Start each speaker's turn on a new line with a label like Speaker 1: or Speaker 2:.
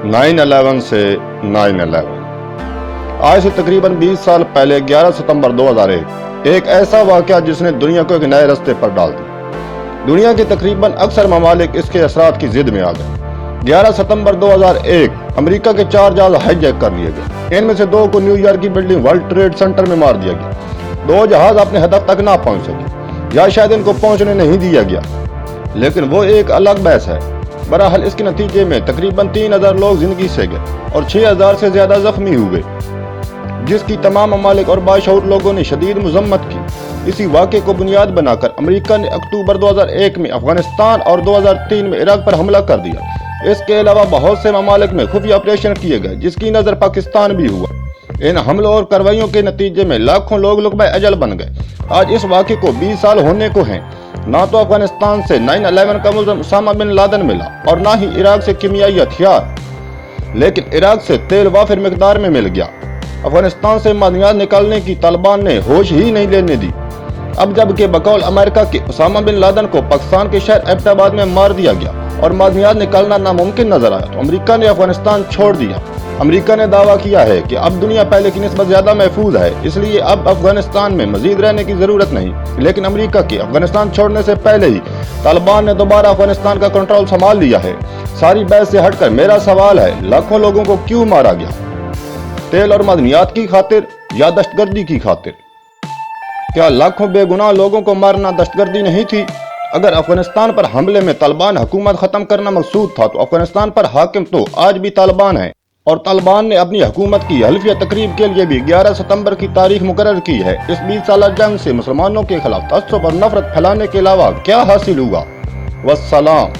Speaker 1: 9/11 से 9/11 आज से तकरीबन 20 साल पहले 11 सितंबर 2001 एक ऐसा वाक़या जिसने दुनिया को एक नए रास्ते पर डाल दिया। दुनिया के तकरीबन अक्सर ममालिक इसके असरात की जिद में आ गए। 11 सितंबर 2001 अमेरिका के 4 जहाज हाईजैक कर लिए गए। इनमें से 2 को न्यूयॉर्क की बिल्डिंग वर्ल्ड ट्रेड सेंटर में मार दिया गया। 2 जहाज अपने हदफ तक ना पहुंच सके या शायद इनको पहुंचने नहीं दिया गया, लेकिन वो एक अलग बहस है। बहरहाल इसके नतीजे में तकरीबन 3000 लोग जिंदगी से गए और 6000 से ज्यादा जख्मी हुए, जिसकी तमाम ममालिक और बाशऊर लोगों ने शदीद मजम्मत की। इसी वाक़े को बुनियाद बनाकर अमेरिका ने अक्टूबर 2001 में अफगानिस्तान और 2003 में इराक पर हमला कर दिया। इसके अलावा बहुत से ममालिक में खुफिया ऑपरेशन किए गए, जिसकी नज़र पाकिस्तान भी हुआ। इन हमलों और कार्रवाइयों के नतीजे में लाखों लोग लुक़्बा अजल बन गए। आज इस वाक़े को 20 साल होने को हैं। ना तो अफगानिस्तान से 9/11 का मुलज़िम उसामा बिन लादेन मिला और ना ही इराक से कीमियाई हथियार, लेकिन इराक से तेल वाफिर मिकदार में मिल गया। अफगानिस्तान से मादनियात निकालने की तालिबान ने होश ही नहीं लेने दी। अब जबकि बकौल अमेरिका के उसामा बिन लादेन को पाकिस्तान के शहर एबटाबाद में मार दिया गया और मादनियात निकालना नामुमकिन नजर आया, तो अमेरिका ने अफगानिस्तान छोड़ दिया। अमेरिका ने दावा किया है कि अब दुनिया पहले की निस्बत ज्यादा महफूज है, इसलिए अब अफगानिस्तान में मजीद रहने की जरूरत नहीं। लेकिन अमेरिका के अफगानिस्तान छोड़ने से पहले ही तालिबान ने दोबारा अफगानिस्तान का कंट्रोल संभाल लिया है। सारी बहस से हटकर मेरा सवाल है, लाखों लोगों को क्यों मारा गया? तेल और मादनियात की खातिर या दहशतगर्दी की खातिर? क्या लाखों बेगुनाह लोगों को मारना दहशतगर्दी नहीं थी? अगर अफगानिस्तान पर हमले में तालिबान हुकूमत खत्म करना मकसूद था, तो अफगानिस्तान पर हाकिम तो आज भी तालिबान है, और तालिबान ने अपनी हुकूमत की हल्फिया तकरीब के लिए भी 11 सितंबर की तारीख मुकर्रर की है। इस 20 साल जंग से मुसलमानों के खिलाफ तअस्सुब और नफरत फैलाने के अलावा क्या हासिल हुआ? वस्सलाम।